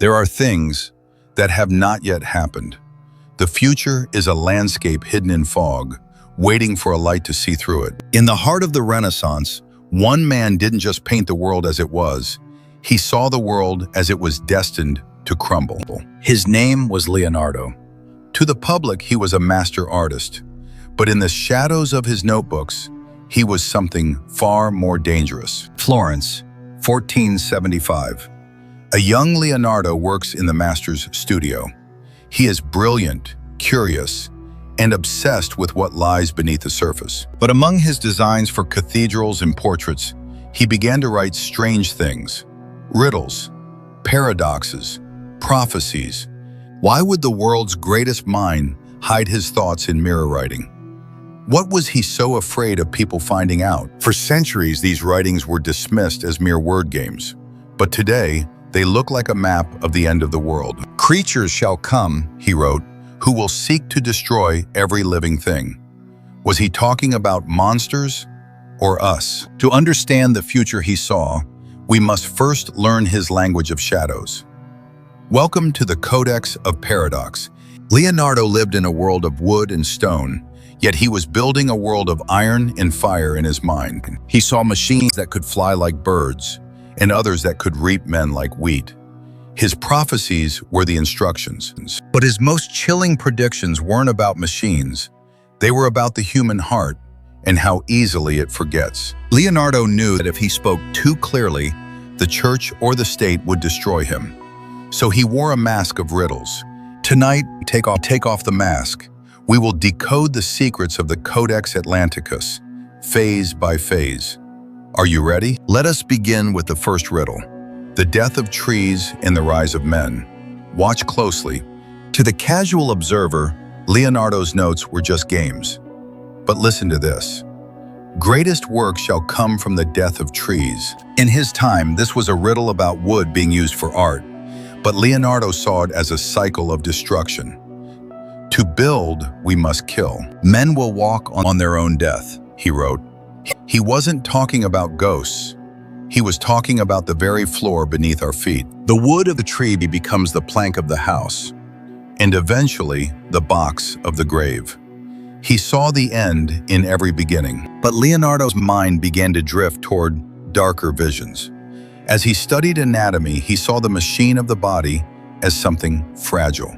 There are things that have not yet happened. The future is a landscape hidden in fog, waiting for a light to see through it. In the heart of the Renaissance, one man didn't just paint the world as it was. He saw the world as it was destined to crumble. His name was Leonardo. To the public, he was a master artist. But in the shadows of his notebooks, he was something far more dangerous. Florence, 1475. A young Leonardo works in the master's studio. He is brilliant, curious, and obsessed with what lies beneath the surface. But among his designs for cathedrals and portraits, he began to write strange things. Riddles, paradoxes, prophecies. Why would the world's greatest mind hide his thoughts in mirror writing? What was he so afraid of people finding out? For centuries, these writings were dismissed as mere word games. But today, they look like a map of the end of the world. Creatures shall come, he wrote, who will seek to destroy every living thing. Was he talking about monsters or us? To understand the future he saw, we must first learn his language of shadows. Welcome to the Codex of Paradox. Leonardo lived in a world of wood and stone, yet he was building a world of iron and fire in his mind. He saw machines that could fly like birds, and others that could reap men like wheat. His prophecies were the instructions. But his most chilling predictions weren't about machines. They were about the human heart and how easily it forgets. Leonardo knew that if he spoke too clearly, the church or the state would destroy him. So he wore a mask of riddles. Tonight, take off the mask. We will decode the secrets of the Codex Atlanticus, phase by phase. Are you ready? Let us begin with the first riddle. The death of trees and the rise of men. Watch closely. To the casual observer, Leonardo's notes were just games. But listen to this. Greatest work shall come from the death of trees. In his time, this was a riddle about wood being used for art, but Leonardo saw it as a cycle of destruction. To build, we must kill. Men will walk on their own death, he wrote. He wasn't talking about ghosts. He was talking about the very floor beneath our feet. The wood of the tree becomes the plank of the house, and eventually the box of the grave. He saw the end in every beginning, but Leonardo's mind began to drift toward darker visions. As he studied anatomy, he saw the machine of the body as something fragile.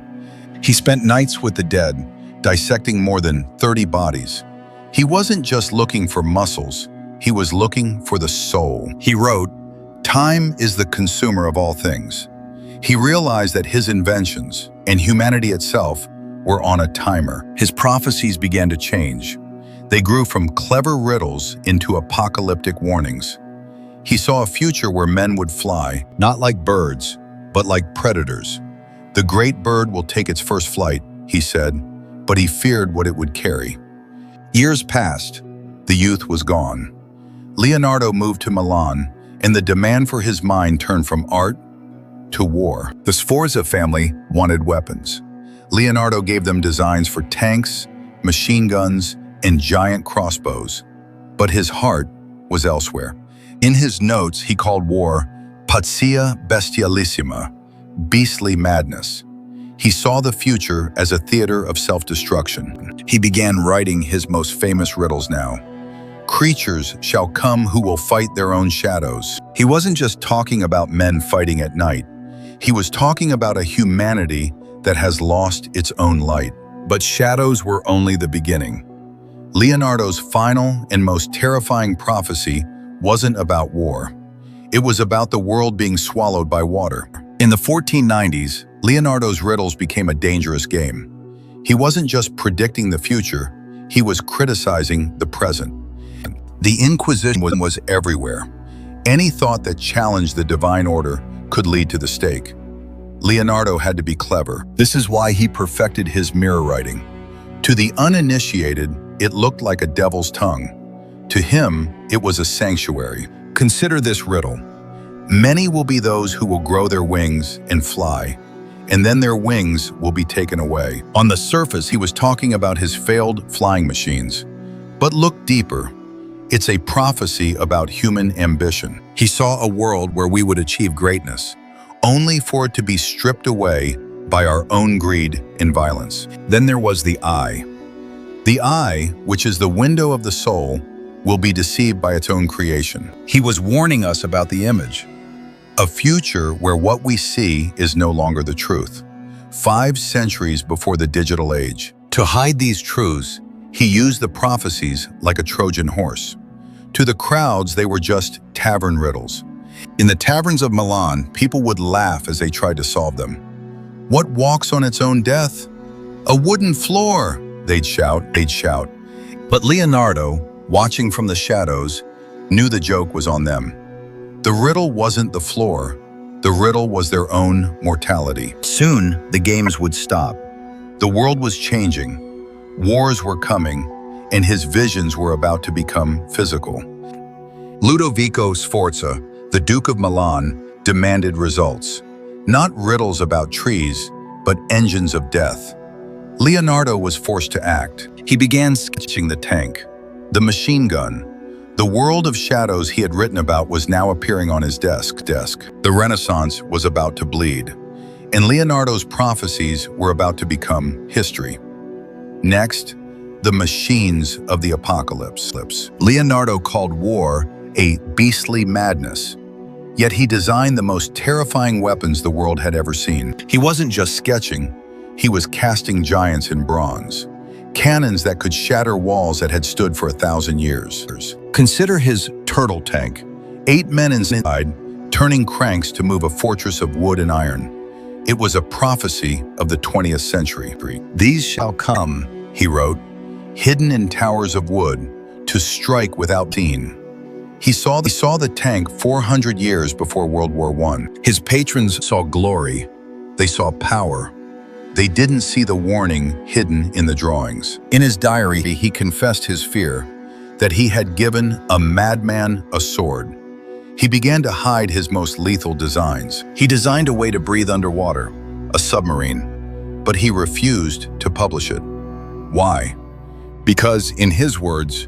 He spent nights with the dead, dissecting more than 30 bodies. He wasn't just looking for muscles, he was looking for the soul. He wrote, "Time is the consumer of all things." He realized that his inventions and humanity itself were on a timer. His prophecies began to change. They grew from clever riddles into apocalyptic warnings. He saw a future where men would fly, not like birds, but like predators. The great bird will take its first flight, he said, but he feared what it would carry. Years passed. The youth was gone. Leonardo moved to Milan, and the demand for his mind turned from art to war. The Sforza family wanted weapons. Leonardo gave them designs for tanks, machine guns, and giant crossbows. But his heart was elsewhere. In his notes, he called war pazzia bestialissima, beastly madness. He saw the future as a theater of self-destruction. He began writing his most famous riddles now. Creatures shall come who will fight their own shadows. He wasn't just talking about men fighting at night. He was talking about a humanity that has lost its own light. But shadows were only the beginning. Leonardo's final and most terrifying prophecy wasn't about war. It was about the world being swallowed by water. In the 1490s, Leonardo's riddles became a dangerous game. He wasn't just predicting the future, he was criticizing the present. The Inquisition was everywhere. Any thought that challenged the divine order could lead to the stake. Leonardo had to be clever. This is why he perfected his mirror writing. To the uninitiated, it looked like a devil's tongue. To him, it was a sanctuary. Consider this riddle. Many will be those who will grow their wings and fly, and then their wings will be taken away. On the surface, he was talking about his failed flying machines. But look deeper. It's a prophecy about human ambition. He saw a world where we would achieve greatness, only for it to be stripped away by our own greed and violence. Then there was the eye. The eye, which is the window of the soul, will be deceived by its own creation. He was warning us about the image, a future where what we see is no longer the truth. 5 centuries before the digital age. To hide these truths, he used the prophecies like a Trojan horse. To the crowds, they were just tavern riddles. In the taverns of Milan, people would laugh as they tried to solve them. What walks on its own death? A wooden floor, they'd shout. But Leonardo, watching from the shadows, knew the joke was on them. The riddle wasn't the floor. The riddle was their own mortality. Soon, the games would stop. The world was changing. Wars were coming, and his visions were about to become physical. Ludovico Sforza, the Duke of Milan, demanded results. Not riddles about trees, but engines of death. Leonardo was forced to act. He began sketching the tank, the machine gun. The world of shadows he had written about was now appearing on his desk. The Renaissance was about to bleed, and Leonardo's prophecies were about to become history. Next, the machines of the apocalypse. Leonardo called war a beastly madness, yet he designed the most terrifying weapons the world had ever seen. He wasn't just sketching, he was casting giants in bronze, cannons that could shatter walls that had stood for 1,000 years. Consider his turtle tank, 8 men inside, turning cranks to move a fortress of wood and iron. It was a prophecy of the 20th century. These shall come, he wrote, hidden in towers of wood, to strike without seen. He saw the tank 400 years before World War I. His patrons saw glory. They saw power. They didn't see the warning hidden in the drawings. In his diary, he confessed his fear, that he had given a madman a sword. He began to hide his most lethal designs. He designed a way to breathe underwater, a submarine, but he refused to publish it. Why? Because, in his words,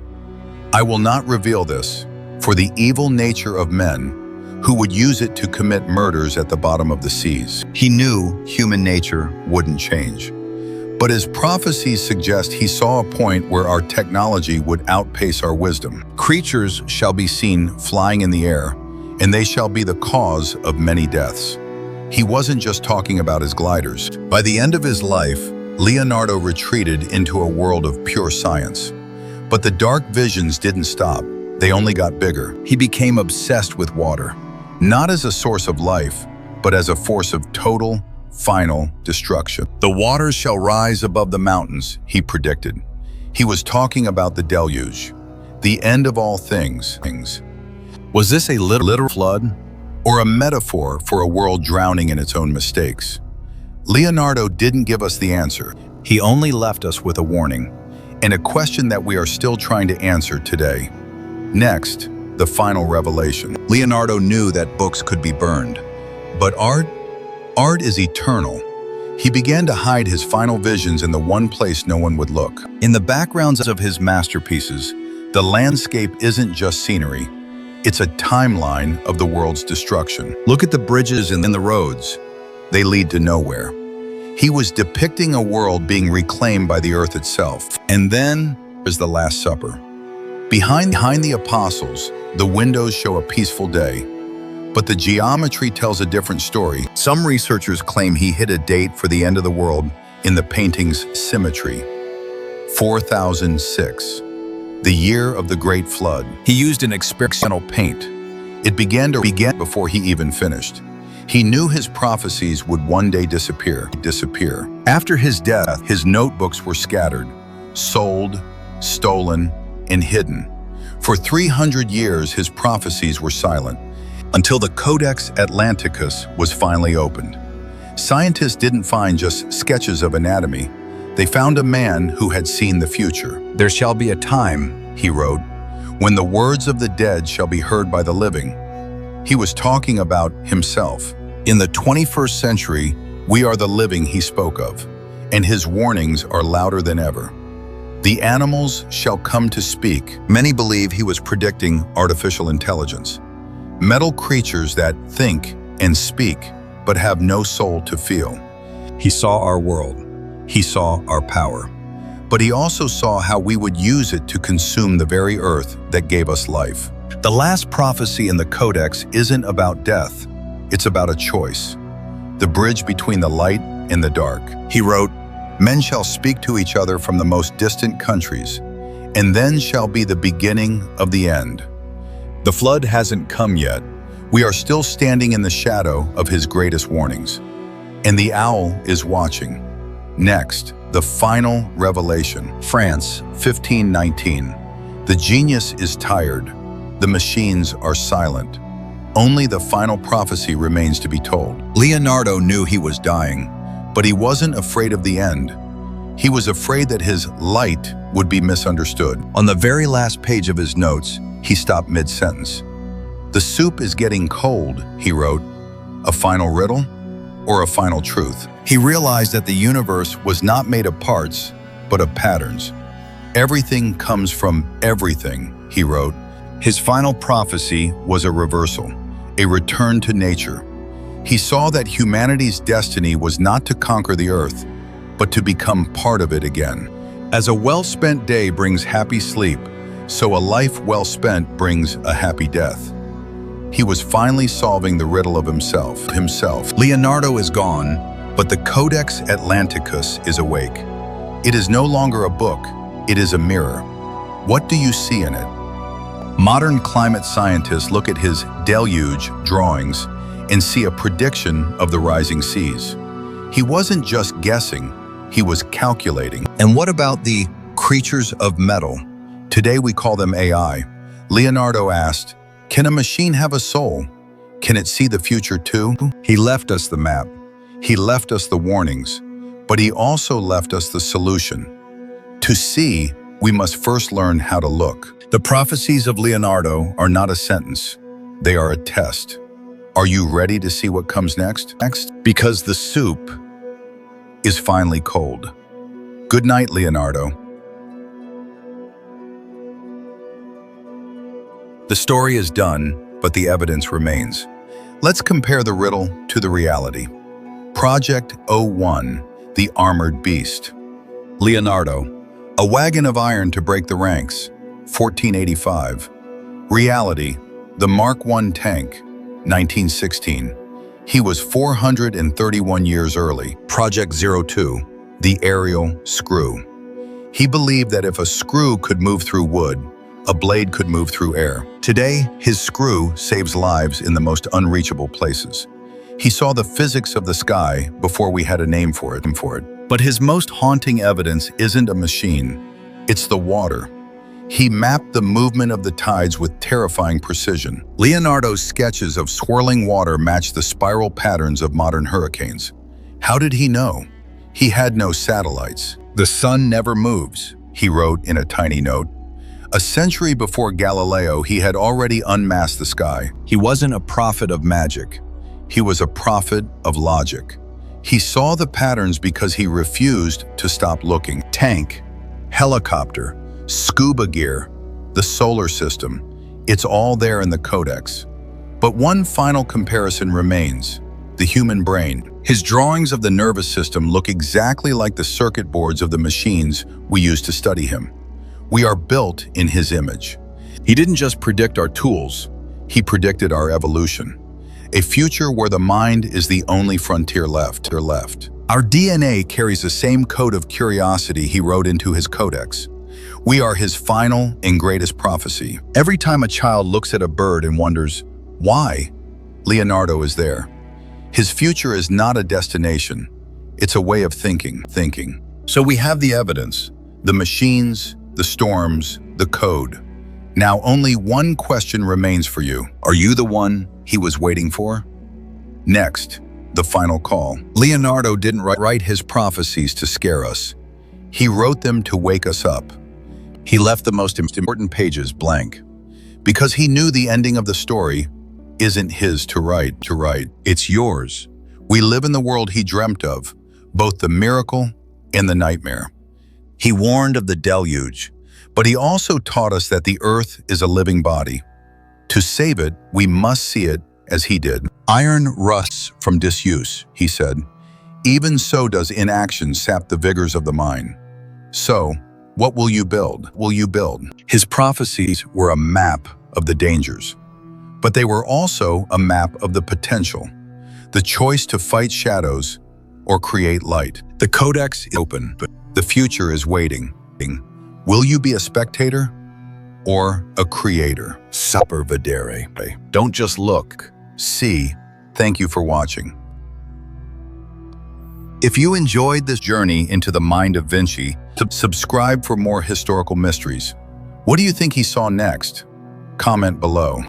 I will not reveal this for the evil nature of men who would use it to commit murders at the bottom of the seas. He knew human nature wouldn't change. But his prophecies suggest he saw a point where our technology would outpace our wisdom. Creatures shall be seen flying in the air, and they shall be the cause of many deaths. He wasn't just talking about his gliders. By the end of his life, Leonardo retreated into a world of pure science. But the dark visions didn't stop. They only got bigger. He became obsessed with water, not as a source of life, but as a force of total, final destruction. The waters shall rise above the mountains, he predicted. He was talking about the deluge, the end of all things. Was this a literal flood, or a metaphor for a world drowning in its own mistakes? Leonardo didn't give us the answer. He only left us with a warning, and a question that we are still trying to answer today. Next, the final revelation. Leonardo knew that books could be burned, but art is eternal. He began to hide his final visions in the one place no one would look. In the backgrounds of his masterpieces, the landscape isn't just scenery. It's a timeline of the world's destruction. Look at the bridges and the roads. They lead to nowhere. He was depicting a world being reclaimed by the earth itself. And then there's the Last Supper. Behind the apostles, the windows show a peaceful day. But the geometry tells a different story. Some researchers claim he hit a date for the end of the world in the painting's symmetry. 4006, the year of the Great Flood. He used an experimental paint. It began before he even finished. He knew his prophecies would one day disappear. After his death, his notebooks were scattered, sold, stolen, and hidden. For 300 years, his prophecies were silent, until the Codex Atlanticus was finally opened. Scientists didn't find just sketches of anatomy. They found a man who had seen the future. There shall be a time, he wrote, when the words of the dead shall be heard by the living. He was talking about himself. In the 21st century, we are the living he spoke of, and his warnings are louder than ever. The animals shall come to speak. Many believe he was predicting artificial intelligence. Metal creatures that think and speak, but have no soul to feel. He saw our world. He saw our power. But he also saw how we would use it to consume the very earth that gave us life. The last prophecy in the Codex isn't about death. It's about a choice. The bridge between the light and the dark. He wrote, "Men shall speak to each other from the most distant countries, and then shall be the beginning of the end." The flood hasn't come yet. We are still standing in the shadow of his greatest warnings. And the owl is watching. Next, the final revelation. France, 1519. The genius is tired. The machines are silent. Only the final prophecy remains to be told. Leonardo knew he was dying, but he wasn't afraid of the end. He was afraid that his light would be misunderstood. On the very last page of his notes, he stopped mid-sentence. "The soup is getting cold," he wrote. A final riddle or a final truth? He realized that the universe was not made of parts, but of patterns. Everything comes from everything, he wrote. His final prophecy was a reversal, a return to nature. He saw that humanity's destiny was not to conquer the earth, but to become part of it again. As a well-spent day brings happy sleep, so a life well spent brings a happy death. He was finally solving the riddle of himself. Leonardo is gone, but the Codex Atlanticus is awake. It is no longer a book, it is a mirror. What do you see in it? Modern climate scientists look at his Deluge drawings and see a prediction of the rising seas. He wasn't just guessing, he was calculating. And what about the creatures of metal? Today we call them AI. Leonardo asked, "Can a machine have a soul? Can it see the future too?" He left us the map. He left us the warnings, but he also left us the solution. To see, we must first learn how to look. The prophecies of Leonardo are not a sentence. They are a test. Are you ready to see what comes next? Because the soup is finally cold. Good night, Leonardo. The story is done, but the evidence remains. Let's compare the riddle to the reality. Project 01, the Armored Beast. Leonardo, a wagon of iron to break the ranks, 1485. Reality, the Mark I tank, 1916. He was 431 years early. Project 02, the aerial screw. He believed that if a screw could move through wood, a blade could move through air. Today, his screw saves lives in the most unreachable places. He saw the physics of the sky before we had a name for it. But his most haunting evidence isn't a machine, it's the water. He mapped the movement of the tides with terrifying precision. Leonardo's sketches of swirling water matched the spiral patterns of modern hurricanes. How did he know? He had no satellites. "The sun never moves," he wrote in a tiny note. A century before Galileo, he had already unmasked the sky. He wasn't a prophet of magic. He was a prophet of logic. He saw the patterns because he refused to stop looking. Tank, helicopter, scuba gear, the solar system, it's all there in the Codex. But one final comparison remains, the human brain. His drawings of the nervous system look exactly like the circuit boards of the machines we use to study him. We are built in his image. He didn't just predict our tools, he predicted our evolution. A future where the mind is the only frontier left. Our DNA carries the same code of curiosity he wrote into his codex. We are his final and greatest prophecy. Every time a child looks at a bird and wonders, why? Leonardo is there. His future is not a destination, it's a way of thinking. So we have the evidence, the machines, the storms, the code. Now only one question remains for you. Are you the one he was waiting for? Next, the final call. Leonardo didn't write his prophecies to scare us. He wrote them to wake us up. He left the most important pages blank, because he knew the ending of the story isn't his to write. It's yours. We live in the world he dreamt of, both the miracle and the nightmare. He warned of the deluge, but he also taught us that the earth is a living body. To save it, we must see it as he did. Iron rusts from disuse, he said. Even so does inaction sap the vigors of the mind. So, what will you build? Will you build? His prophecies were a map of the dangers, but they were also a map of the potential, the choice to fight shadows or create light. The Codex is open, but the future is waiting. Will you be a spectator or a creator? Super Videre. Don't just look, see. Thank you for watching. If you enjoyed this journey into the mind of Vinci, subscribe for more historical mysteries. What do you think he saw next? Comment below.